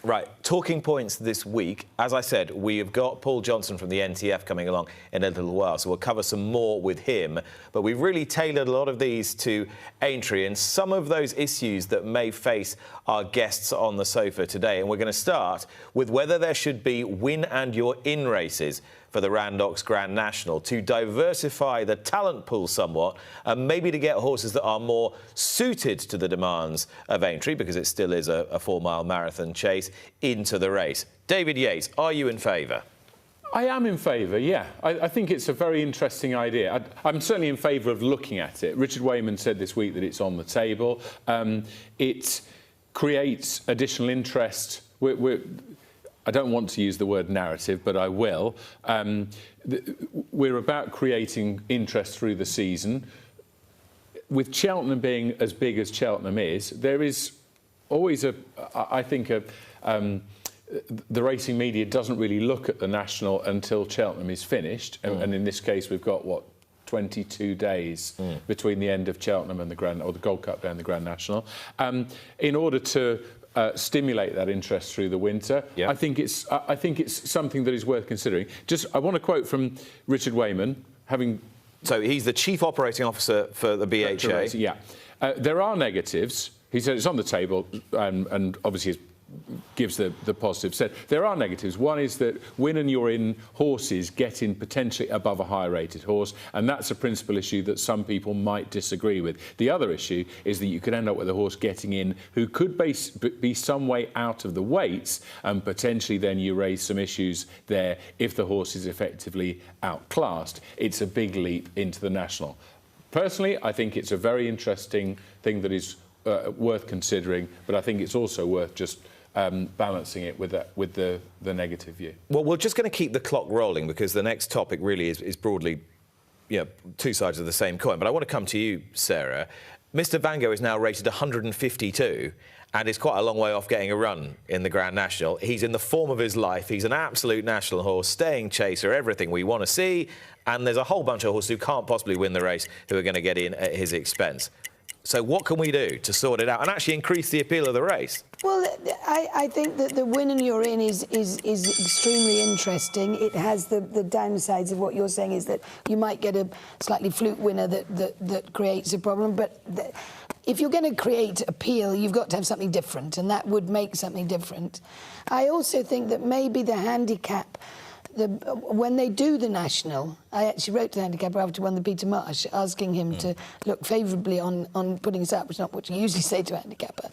Right, talking points this week. As I said, we have got Paul Johnson from the NTF coming along in a little while, so we'll cover some more with him. But we've really tailored a lot of these to Aintree and some of those issues that may face our guests on the sofa today. And we're going to start with whether there should be win and you're in races for the Randox Grand National to diversify the talent pool somewhat and maybe to get horses that are more suited to the demands of Aintree, because it still is a 4-mile marathon chase, into the race. David Yates, are you in favour? I am in favour, yeah. I think it's a very interesting idea. I'm certainly in favour of looking at it. Richard Wayman said this week that it's on the table. It creates additional interest. I don't want to use the word narrative, but I will. We're about creating interest through the season. With Cheltenham being as big as Cheltenham is, there is always I think the racing media doesn't really look at the National until Cheltenham is finished. And in this case, we've got, 22 days between the end of Cheltenham and the Gold Cup Day and the Grand National. In order to stimulate that interest through the winter, yeah. I think it's something that is worth considering. I want to quote from Richard Wayman, So he's the Chief Operating Officer for the BHA. Yeah. There are negatives. He said it's on the table, and obviously gives the positive. Said there are negatives. One is that win and you're in horses get in potentially above a higher rated horse, and that's a principal issue that some people might disagree with. The other issue is that you could end up with a horse getting in who could be some way out of the weights, and potentially then you raise some issues there if the horse is effectively outclassed. It's a big leap into the National. Personally, I think it's a very interesting thing that is worth considering, but I think it's also worth just balancing it with the negative view. Well, we're just going to keep the clock rolling because the next topic really is broadly, two sides of the same coin. But I want to come to you, Sarah. Mr. Van Gogh is now rated 152 and is quite a long way off getting a run in the Grand National. He's in the form of his life. He's an absolute national horse, staying chaser, everything we want to see. And there's a whole bunch of horses who can't possibly win the race who are going to get in at his expense. So what can we do to sort it out and actually increase the appeal of the race? Well, I think that the win and you're in is extremely interesting. It has the downsides of what you're saying is that you might get a slightly fluke winner that creates a problem. But if you're going to create appeal, you've got to have something different, and that would make something different. I also think that maybe the handicap, when they do the National, I actually wrote to the handicapper after one the Peter Marsh, asking him to look favourably on putting us up, which is not what you usually say to a handicapper,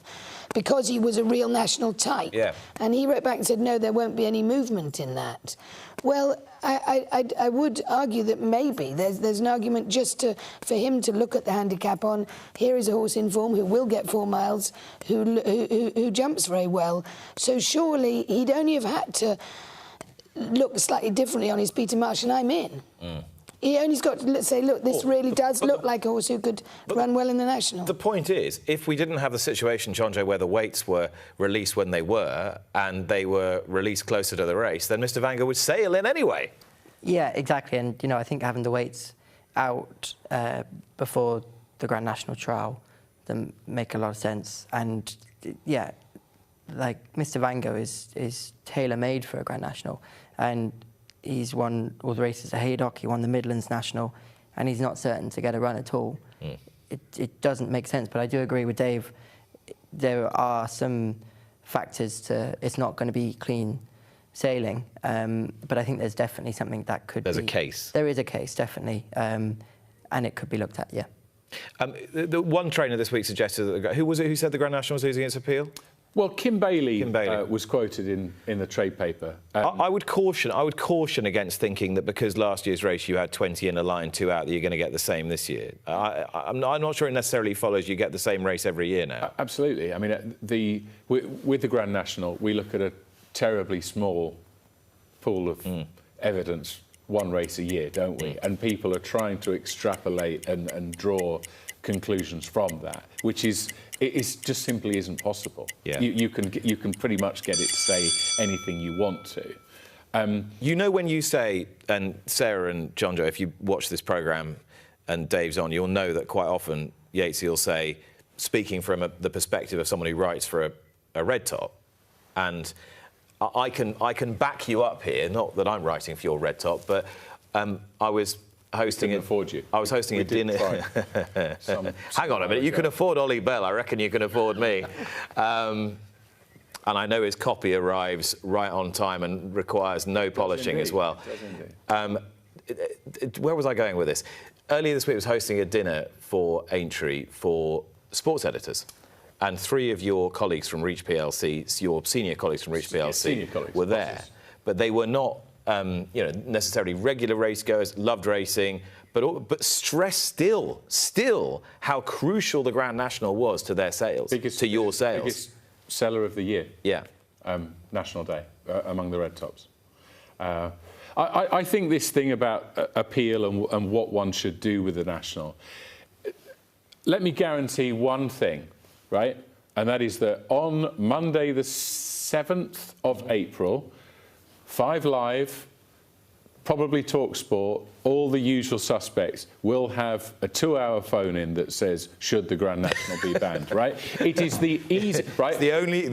because he was a real national type. Yeah. And he wrote back and said, no, there won't be any movement in that. Well, I would argue that maybe there's an argument just for him to look at the handicap on, here is a horse in form who will get 4 miles, who jumps very well. So surely he'd only have had to look slightly differently on his Peter Marsh, and I'm in. He only's got to say, look, this really does look like a horse who could run well in the National. The point is, if we didn't have the situation, Jonjo, where the weights were released when they were, and they were released closer to the race, then Mr. Van Gogh would sail in anyway. Yeah, exactly. And, I think having the weights out before the Grand National trial, then make a lot of sense. And, yeah, like, Mr. Van Gogh is tailor-made for a Grand National. And he's won all the races at Haydock, he won the Midlands National, and he's not certain to get a run at all. It doesn't make sense, but I do agree with Dave. There are some factors to it's not going to be clean sailing, but I think there's definitely something that could There's a case. There is a case, definitely, and it could be looked at, yeah. The one trainer this week suggested that who was it who said the Grand National was losing its appeal? Well, Kim Bailey was quoted in the trade paper. I would caution against thinking that because last year's race you had 20 in a line, 2 out, that you're going to get the same this year. I'm not sure it necessarily follows you get the same race every year now. Absolutely. I mean, with the Grand National, we look at a terribly small pool of evidence, one race a year, don't we? And people are trying to extrapolate and draw conclusions from that, which is just simply isn't possible. Yeah. You can pretty much get it to say anything you want to. When you say, and Sarah and Jonjo, if you watch this programme and Dave's on, you'll know that quite often Yates will say, speaking from the perspective of someone who writes for a red top, and I can back you up here. Not that I'm writing for your red top, but I was hosting I was hosting a dinner. Hang on a minute, you can afford Ollie Bell. I reckon you can afford me. And I know his copy arrives right on time and requires no polishing as well. Where was I going with this? Earlier this week I was hosting a dinner for Aintree for sports editors. And 3 of your colleagues from Reach PLC, your senior colleagues from Reach PLC, were there. But they were not necessarily regular race goers, loved racing, but stressed still how crucial the Grand National was to their sales, to your sales. Biggest seller of the year. Yeah. National Day among the red tops. I think this thing about appeal and what one should do with the National, let me guarantee one thing, right? And that is that on Monday the 7th of April, 5 Live, probably TalkSport, all the usual suspects will have a 2-hour phone-in that says, should the Grand National be banned, right? It is the easy... Right? It's the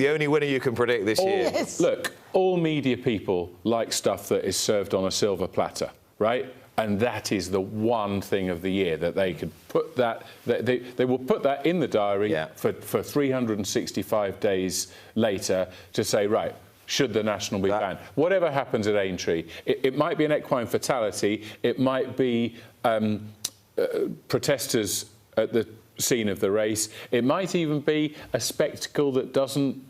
only winner you can predict this year. Yes. Look, all media people like stuff that is served on a silver platter, right? And that is the one thing of the year that they could put that... They will put that in the diary for 365 days later to say, right, should the National be banned? Whatever happens at Aintree, it might be an equine fatality, it might be protesters at the scene of the race, it might even be a spectacle that doesn't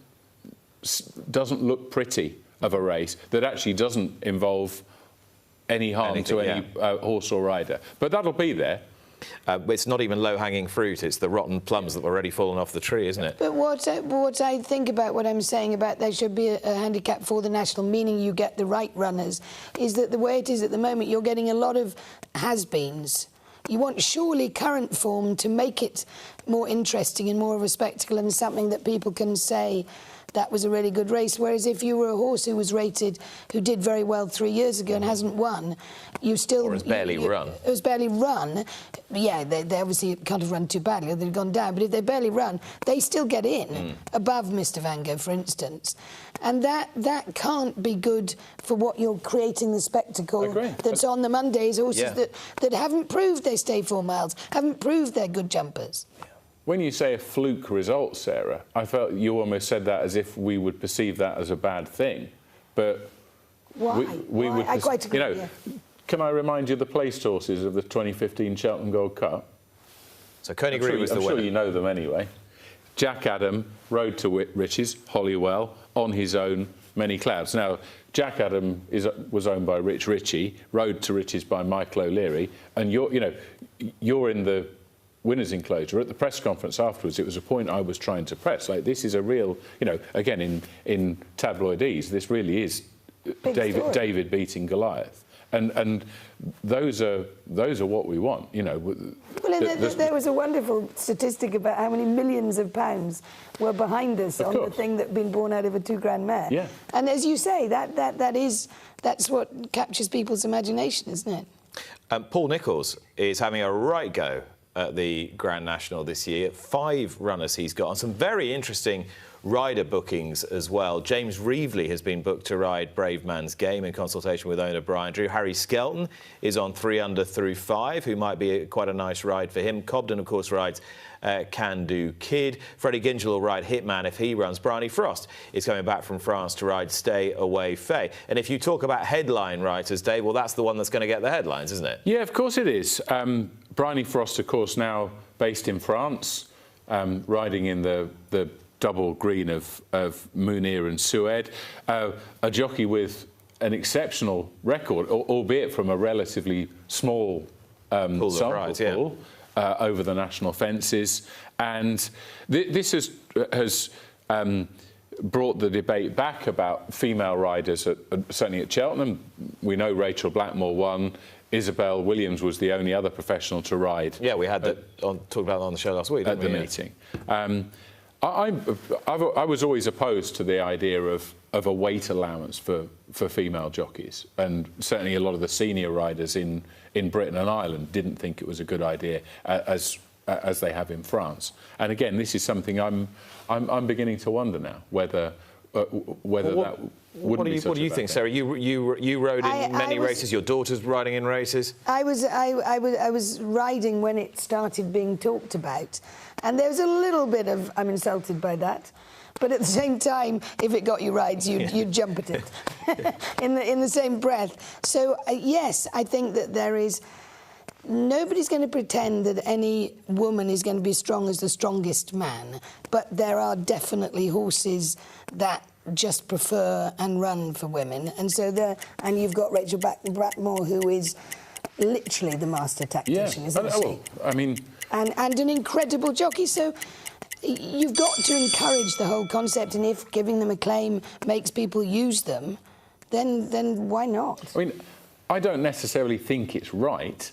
look pretty of a race, that actually doesn't involve any harm to any horse or rider. But that'll be there. It's not even low-hanging fruit, it's the rotten plums that were already fallen off the tree, isn't it? But what I think about what I'm saying about there should be a handicap for the National, meaning you get the right runners, is that the way it is at the moment, you're getting a lot of has-beens. You want surely current form to make it more interesting and more of a spectacle and something that people can say that was a really good race. Whereas if you were a horse who was rated, who did very well 3 years ago and hasn't won, you still... Or has barely run. It was barely run. Yeah, they obviously can't have run too badly or they've gone down. But if they barely run, they still get in above Mr Van Gogh, for instance. And that can't be good for what you're creating, the spectacle that's on the Mondays. Horses that haven't proved they stay 4 miles, haven't proved they're good jumpers. When you say a fluke result, Sarah, I felt you almost said that as if we would perceive that as a bad thing. But why? We would, I quite agree. Can I remind you of the placed horses of the 2015 Cheltenham Gold Cup? So Coney was the winner. I'm sure you know them anyway. Jack Adam rode to Riches, Holywell, on his own, Many Clouds. Now, Jack Adam was owned by Rich Ritchie, rode to Riches by Michael O'Leary, and you're in the winner's enclosure. At the press conference afterwards, it was a point I was trying to press. Like, this is a real, again, in tabloidese, this really is David beating Goliath. And those are what we want, Well, there was a wonderful statistic about how many millions of pounds were behind us on the thing that had been born out of a 2 grand mare. Yeah. And as you say, that's what captures people's imagination, isn't it? Paul Nicholls is having a right go at the Grand National this year. 5 runners he's got, and some very interesting rider bookings as well. James Reevely has been booked to ride Brave Man's Game in consultation with owner Brian Drew. Harry Skelton is on 3 under through 5, who might be quite a nice ride for him. Cobden, of course, rides Can Do Kid. Freddie Gingell will ride Hitman if he runs. Bryony Frost is coming back from France to ride Stay Away Faye. And if you talk about headline writers, Dave, well, that's the one that's going to get the headlines, isn't it? Yeah, of course it is. Bryony Frost, of course, now based in France, riding in the double green of Munir and Sued, a jockey with an exceptional record, albeit from a relatively small sample pool over the national fences. And this has brought the debate back about female riders, certainly at Cheltenham. We know Rachel Blackmore won. Isabel Williams was the only other professional to ride. Yeah, we had that talked about on the show last week, didn't we? At the meeting. I was always opposed to the idea of a weight allowance for female jockeys, and certainly a lot of the senior riders in Britain and Ireland didn't think it was a good idea, as they have in France. And again, this is something I'm beginning to wonder now, whether whether that wouldn't be such a What do you bad think, thing. Sarah? You rode in many races. Your daughter's riding in races. I was riding when it started being talked about, and there was a little bit of I'm insulted by that, but at the same time, if it got you rides, you'd jump at it in the same breath. So yes, I think that there is. Nobody's going to pretend that any woman is going to be as strong as the strongest man, but there are definitely horses that just prefer and run for women, and so and you've got Rachel Blackmore, who is literally the master tactician, isn't she? I mean, and an incredible jockey. So you've got to encourage the whole concept, and if giving them a claim makes people use them, then why not? I mean, I don't necessarily think it's right.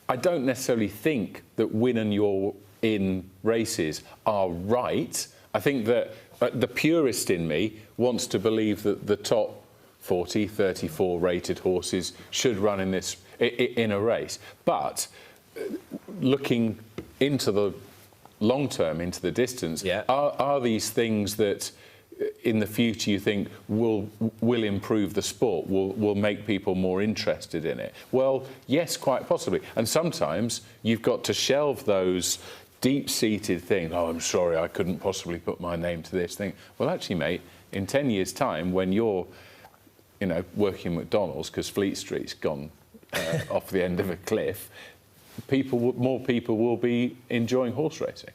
I don't necessarily think that win and you're in races are right. I think that the purist in me wants to believe that the top 40, 34 rated horses should run in a race. But looking into the long term, into the distance, are these things that in the future you think will improve the sport, will make people more interested in it? Well, yes, quite possibly. And sometimes you've got to shelve those deep-seated things. Oh, I'm sorry, I couldn't possibly put my name to this thing. Well, actually, mate, in 10 years' time, when you're, working at McDonald's because Fleet Street's gone off the end of a cliff, more people will be enjoying horse racing.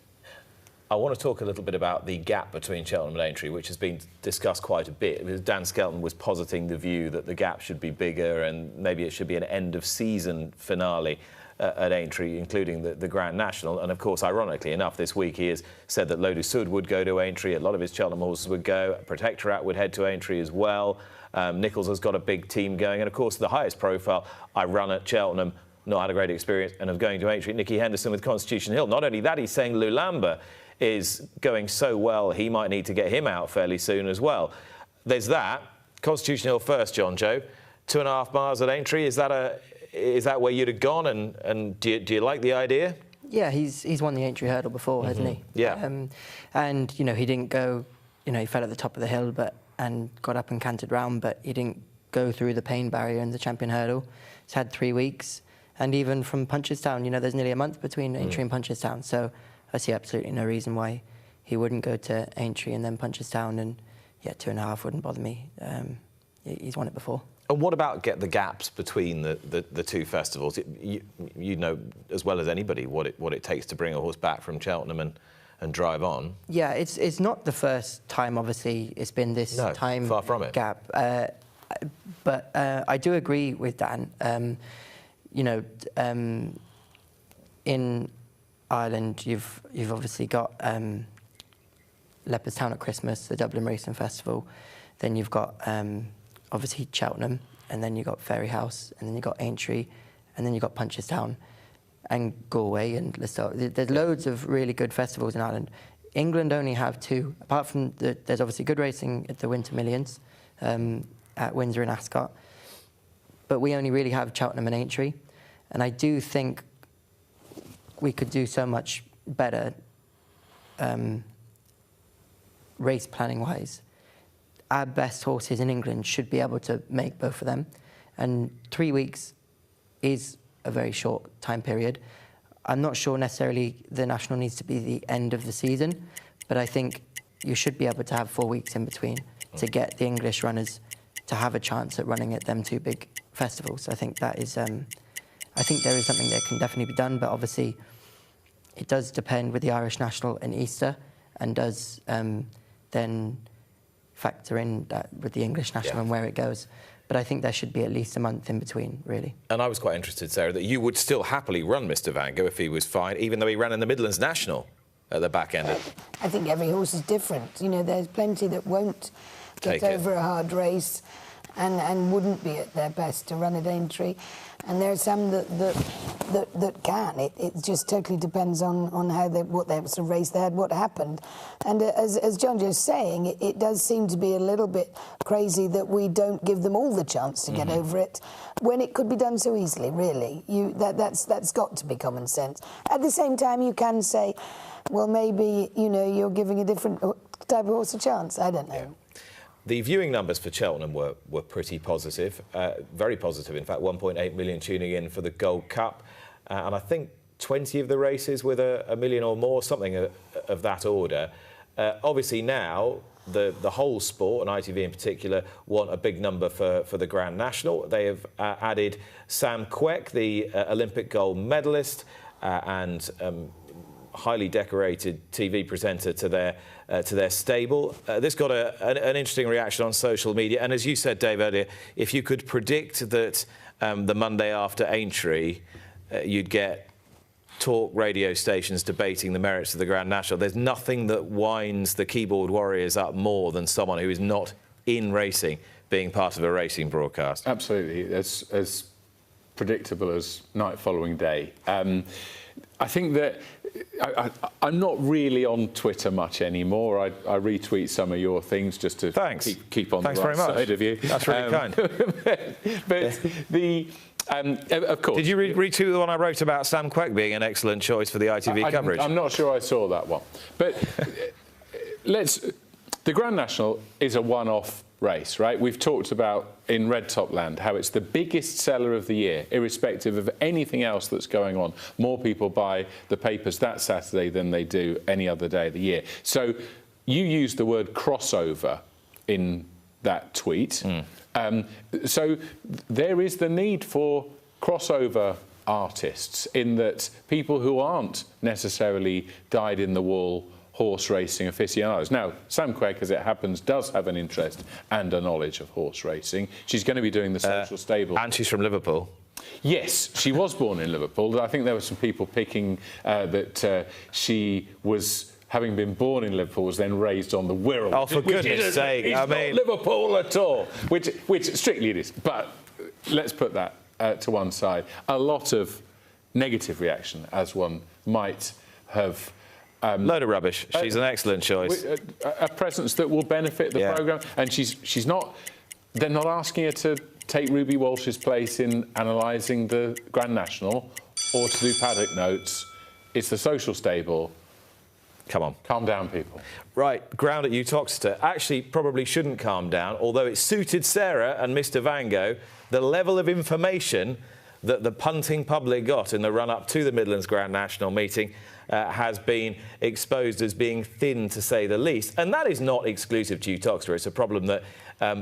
I want to talk a little bit about the gap between Cheltenham and Aintree, which has been discussed quite a bit. Dan Skelton was positing the view that the gap should be bigger and maybe it should be an end-of-season finale at Aintree, including the Grand National. And, of course, ironically enough, this week he has said that Lodus Sud would go to Aintree, a lot of his Cheltenham horses would go, Protectorat would head to Aintree as well. Nichols has got a big team going. And, of course, the highest profile, I run at Cheltenham, not had a great experience, and of going to Aintree, Nicky Henderson with Constitution Hill. Not only that, he's saying Lulamba is going so well, he might need to get him out fairly soon as well. There's that. Constitution Hill first, Jonjo. 2.5 miles at Aintree. Is that where you'd have gone? And do you like the idea? Yeah, he's won the Aintree Hurdle before, hasn't he? Yeah. And he didn't go. He fell at the top of the hill, and got up and cantered round, but he didn't go through the pain barrier in the Champion Hurdle. He's had 3 weeks, and even from Punchestown, there's nearly a month between Aintree and Punchestown, so I see absolutely no reason why he wouldn't go to Aintree and then Punchestown, and 2.5 wouldn't bother me. He's won it before. And what about the gaps between the two festivals? You know as well as anybody what it takes to bring a horse back from Cheltenham and drive on. Yeah, it's not the first time, obviously, it's been this time far from it. Gap. But I do agree with Dan. In Ireland, you've obviously got Leopardstown at Christmas, the Dublin Racing Festival. Then you've got obviously Cheltenham, and then you've got Fairyhouse, and then you've got Aintree, and then you've got Punchestown and Galway and Lisle. There's loads of really good festivals in Ireland. England only have 2. Apart from there's obviously good racing at the Winter Millions at Windsor and Ascot, but we only really have Cheltenham and Aintree. And I do think we could do so much better race planning-wise. Our best horses in England should be able to make both of them. And 3 weeks is a very short time period. I'm not sure necessarily the National needs to be the end of the season, but I think you should be able to have 4 weeks in between to get the English runners to have a chance at running at them 2 big festivals. I think that is... I think there is something that can definitely be done, but obviously it does depend with the Irish National and Easter, and does then factor in that with the English National and where it goes. But I think there should be at least a month in between, really. And I was quite interested, Sarah, that you would still happily run Mr. Vango if he was fine, even though he ran in the Midlands National at the back end. I think every horse is different. There's plenty that won't get over a hard race and wouldn't be at their best to run at Aintree. And there are some that can. It just totally depends on how what sort of race they had, what happened. And as Jonjo's saying, it does seem to be a little bit crazy that we don't give them all the chance to get over it when it could be done so easily. Really, that's got to be common sense. At the same time, you can say, well, maybe you're giving a different type of horse a chance. I don't know. Yeah. The viewing numbers for Cheltenham were pretty positive, very positive. In fact, 1.8 million tuning in for the Gold Cup, and I think 20 of the races with a million or more, something of that order. Obviously now, the whole sport, and ITV in particular, want a big number for the Grand National. They have added Sam Quek, the Olympic gold medalist, and highly decorated TV presenter to their stable. This got an interesting reaction on social media, and as you said, Dave, earlier, if you could predict that the Monday after Aintree, you'd get talk radio stations debating the merits of the Grand National. There's nothing that winds the keyboard warriors up more than someone who is not in racing being part of a racing broadcast. Absolutely, as predictable as night following day. I think that I'm not really on Twitter much anymore. I retweet some of your things just to keep on the right side of you. That's really kind. But of course. Did you retweet the one I wrote about Sam Quek being an excellent choice for the ITV coverage? I'm not sure I saw that one. But the Grand National is a one-off race, right? We've talked about in Red Top Land how it's the biggest seller of the year, irrespective of anything else that's going on. More people buy the papers that Saturday than they do any other day of the year. So you used the word crossover in that tweet. So there is the need for crossover artists, in that people who aren't necessarily dyed-in-the-wool horse racing aficionados. Now, Sam Quek, as it happens, does have an interest and a knowledge of horse racing. She's going to be doing the social stable. And she's from Liverpool. Yes, she was born in Liverpool. I think there were some people picking that she was, having been born in Liverpool, was then raised on the Wirral. Oh, for goodness sake! It's not Liverpool at all, which strictly it is. But let's put that to one side. A lot of negative reaction, as one might have. Load of rubbish. She's an excellent choice. A presence that will benefit the programme, and she's not. They're not asking her to take Ruby Walsh's place in analysing the Grand National or to do paddock notes. It's the social stable. Come on. Calm down, people. Right, ground at Uttoxeter actually probably shouldn't calm down, although it suited Sarah and Mr Vango. The level of information that the punting public got in the run-up to the Midlands Grand National meeting has been exposed as being thin, to say the least. And that is not exclusive to Uttoxeter. It's a problem that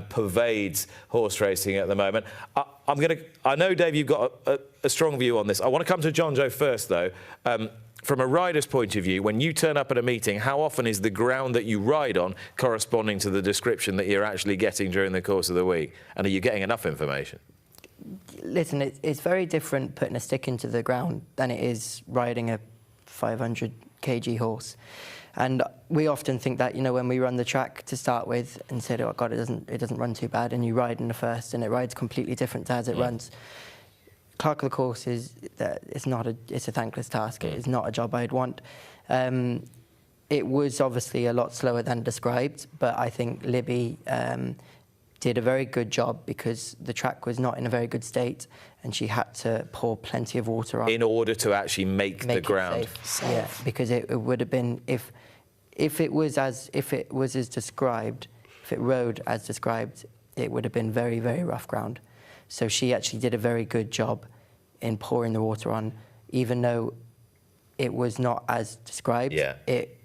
pervades horse racing at the moment. I know, Dave, you've got a strong view on this. I want to come to Jonjo first, though. From a rider's point of view, when you turn up at a meeting, how often is the ground that you ride on corresponding to the description that you're actually getting during the course of the week? And are you getting enough information? Listen, it's very different putting a stick into the ground than it is riding a 500 kg horse. And we often think that, you know, when we run the track to start with and say, oh God, it doesn't run too bad, and you ride in the first and it rides completely different to as it runs. Clerk of the course it's a thankless task. It is not a job I'd want. It was obviously a lot slower than described, but I think Libby did a very good job because the track was not in a very good state and she had to pour plenty of water on. In order to actually make the ground safe. Yeah, because it would have been, if it was as described, if it rode as described, it would have been very, very rough ground. So she actually did a very good job in pouring the water on, even though it was not as described. Yeah. It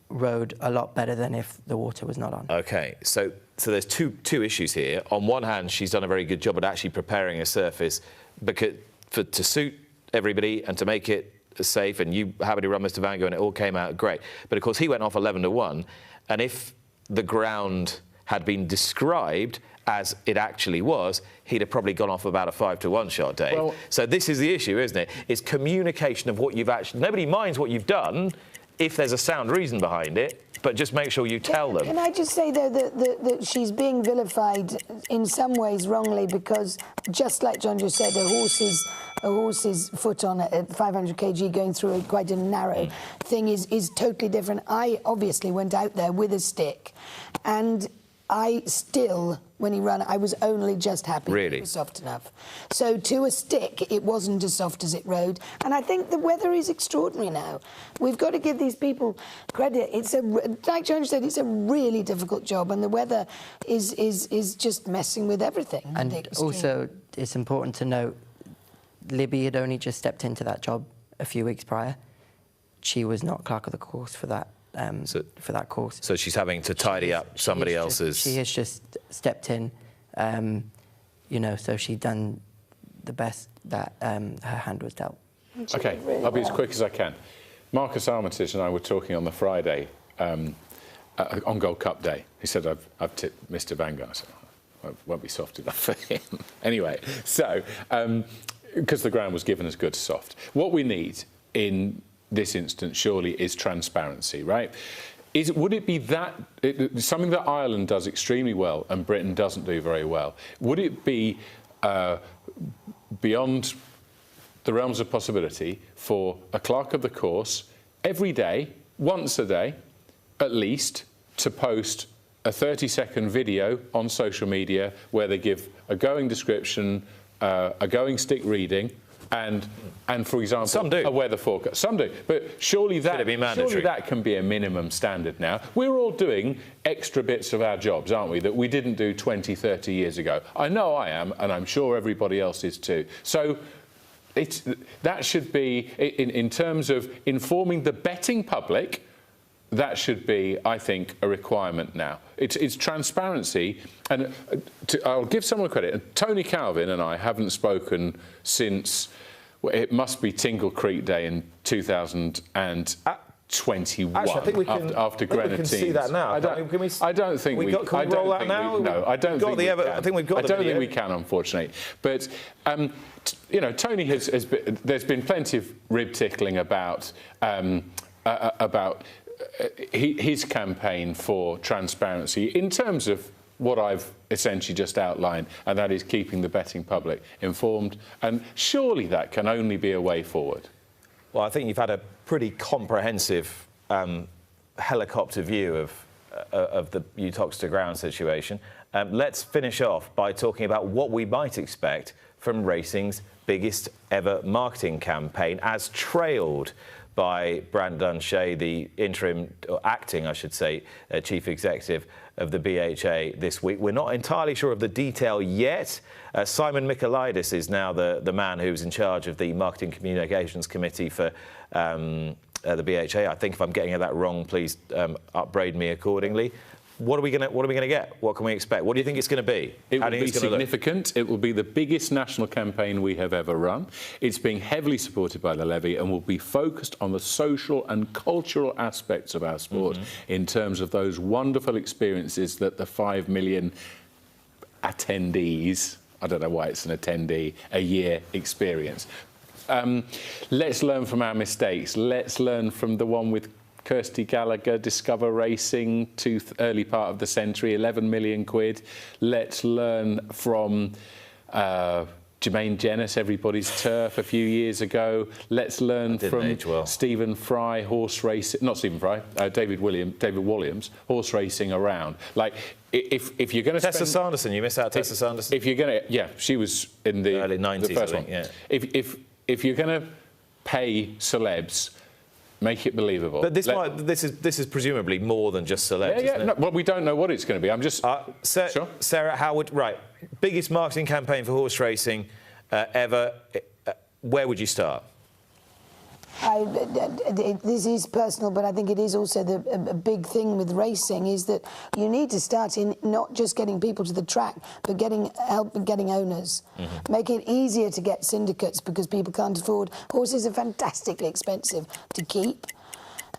rode a lot better than if the water was not on. OK, so there's two issues here. On one hand, she's done a very good job at actually preparing a surface to suit everybody and to make it safe, and you happily run Mr Vango and it all came out great. But of course, he went off 11-1, and if the ground had been described as it actually was, he'd have probably gone off about a 5-1 shot, Dave. Well, so this is the issue, isn't it? It's communication of what you've actually... Nobody minds what you've done if there's a sound reason behind it, but just make sure you tell them. Can I just say, though, that she's being vilified in some ways wrongly, because just like Jonjo said, a horse's foot on at 500 kg going through quite a narrow thing is totally different. I obviously went out there with a stick, and I still, when he ran, I was only just happy Really? it was soft enough. So to a stick, it wasn't as soft as it rode. And I think the weather is extraordinary now. We've got to give these people credit. Like Jonjo said, it's a really difficult job, and the weather is just messing with everything. And also, it's important to note, Libby had only just stepped into that job a few weeks prior. She was not clerk of the course for that. For that course. So she's having to tidy up somebody else's... She has just stepped in, you know, so she'd done the best that her hand was dealt. OK, I'll be as quick as I can. Marcus Armitage and I were talking on the Friday on Gold Cup Day. He said, I've tipped Mr Vanguard. I said, well, it won't be soft enough for him. Anyway, so, because the ground was given as good as soft. What we need in this instance, surely, is transparency, right? Would it be something that Ireland does extremely well and Britain doesn't do very well? Would it be beyond the realms of possibility for a clerk of the course every day, once a day, at least, to post a 30-second video on social media where they give a going description, a going stick reading, and for example, some do. A weather forecast. Some do, but surely that can be a minimum standard now. We're all doing extra bits of our jobs, aren't we, that we didn't do 20, 30 years ago. I know I am, and I'm sure everybody else is too. So that should be, in terms of informing the betting public, that should be, I think, a requirement now. It's transparency, and I'll give someone credit. Tony Calvin and I haven't spoken since, well, it must be Tingle Creek Day in 2021. Actually, I think we can, after Grenadines. We can see that now. I don't think we can. Can we roll that now? No, I don't think we can. I think we've got the video. I don't think we can, unfortunately. But you know, Tony has been, there's been plenty of rib tickling about his campaign for transparency in terms of what I've essentially just outlined, and that is keeping the betting public informed. And surely that can only be a way forward. Well, I think you've had a pretty comprehensive helicopter view of the Uttoxeter ground situation. Let's finish off by talking about what we might expect from racing's biggest ever marketing campaign, as trailed by Brandon Shea, the interim, or acting, I should say, chief executive of the BHA this week. We're not entirely sure of the detail yet. Simon Michaelidis is now the man who's in charge of the Marketing Communications Committee for the BHA. I think if I'm getting that wrong, please upbraid me accordingly. What are we gonna get? What can we expect? What do you think it's going to be? It will be significant. It will be the biggest national campaign we have ever run. It's being heavily supported by the levy and will be focused on the social and cultural aspects of our sport in terms of those wonderful experiences that the 5 million attendees, I don't know why it's an attendee, a year experience. Let's learn from our mistakes. Let's learn from the one with Kirsty Gallagher, Discover Racing, early part of the century, 11 million quid. Let's learn from Jermaine Jenis, Everybody's Turf, a few years ago. Let's learn from Stephen Fry, horse racing, not Stephen Fry, David Williams, horse racing around. Like, if you're going to Tessa Sanderson, you miss out Tessa Sanderson. If you're going to, yeah, she was in the early 90s, the first I think, one. Yeah. If you're going to pay celebs, make it believable. But this is presumably more than just celebs. Yeah. Isn't it? No, well, we don't know what it's going to be. I'm just sure. Sarah Howard. Right, biggest marketing campaign for horse racing ever. Where would you start? This is personal, but I think it is also a big thing with racing is that you need to start in not just getting people to the track, but help getting owners. Make it easier to get syndicates because people can't afford. Horses are fantastically expensive to keep,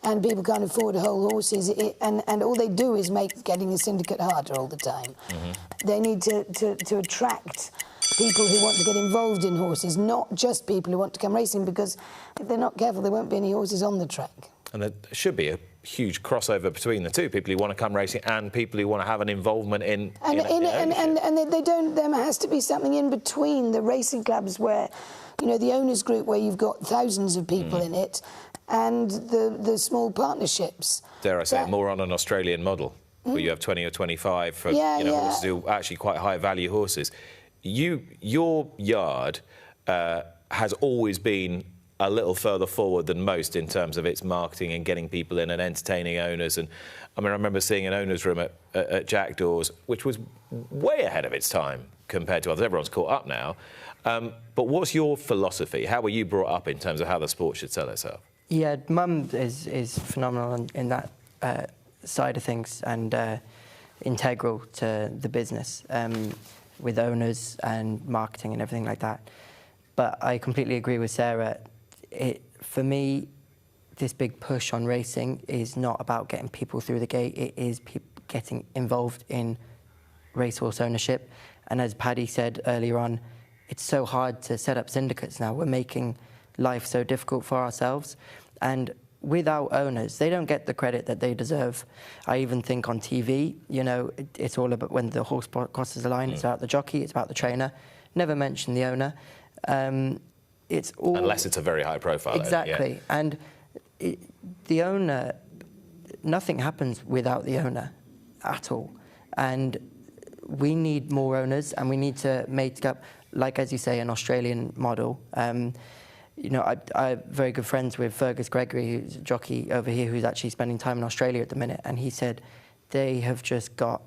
and people can't afford whole horses. And all they do is make getting a syndicate harder all the time. They need to attract people who want to get involved in horses, not just people who want to come racing, because if they're not careful, there won't be any horses on the track. And there should be a huge crossover between the two, people who want to come racing and people who want to have an involvement in they don't. There has to be something in between the racing clubs where, you know, the owners group where you've got thousands of people in it, and the small partnerships. Dare I say, more on an Australian model. where you have 20 or 25 for Yeah, yeah. horses who are actually quite high value horses. Your yard has always been a little further forward than most in terms of its marketing and getting people in and entertaining owners. And I mean, I remember seeing an owner's room at Jackdaws, which was way ahead of its time compared to others. Everyone's caught up now. But what's your philosophy? How were you brought up in terms of how the sport should sell itself? Yeah, Mum is phenomenal in that side of things and integral to the business with owners and marketing and everything like that. But I completely agree with Sarah. For me, this big push on racing is not about getting people through the gate. It is getting involved in racehorse ownership. And as Paddy said earlier on, it's so hard to set up syndicates now. We're making life so difficult for ourselves. And without owners, they don't get the credit that they deserve. I even think on TV, it's all about when the horse crosses the line, it's about the jockey, it's about the trainer. Never mention the owner. It's all... Unless it's a very high profile. Exactly. Yeah. And the owner, nothing happens without the owner at all. And we need more owners, and we need to make up, like, as you say, an Australian model. I'm very good friends with Fergus Gregory, who's a jockey over here, who's actually spending time in Australia at the minute, and he said they have just got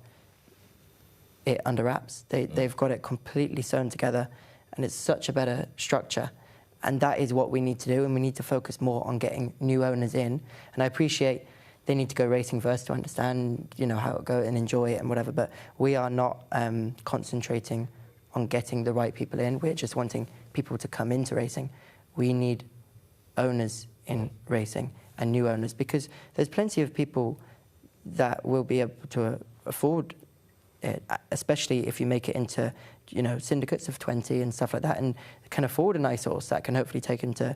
it under wraps. They've got it completely sewn together, and it's such a better structure. And that is what we need to do, and we need to focus more on getting new owners in. And I appreciate they need to go racing first to understand, how it goes and enjoy it and whatever, but we are not concentrating on getting the right people in. We're just wanting people to come into racing. We need owners in racing and new owners, because there's plenty of people that will be able to afford it, especially if you make it into, syndicates of 20 and stuff like that, and can afford a nice horse that can hopefully take them to,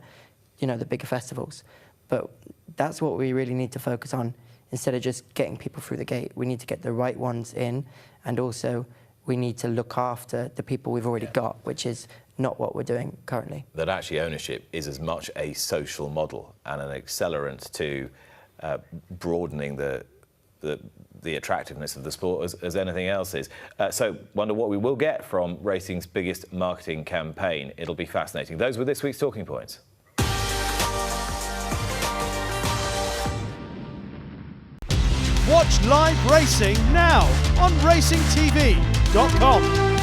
the bigger festivals. But that's what we really need to focus on. Instead of just getting people through the gate, we need to get the right ones in, and also we need to look after the people we've already got, which is not what we're doing currently. That actually ownership is as much a social model and an accelerant to broadening the attractiveness of the sport as anything else is. So wonder what we will get from racing's biggest marketing campaign. It'll be fascinating. Those were this week's talking points. Watch live racing now on racingtv.com.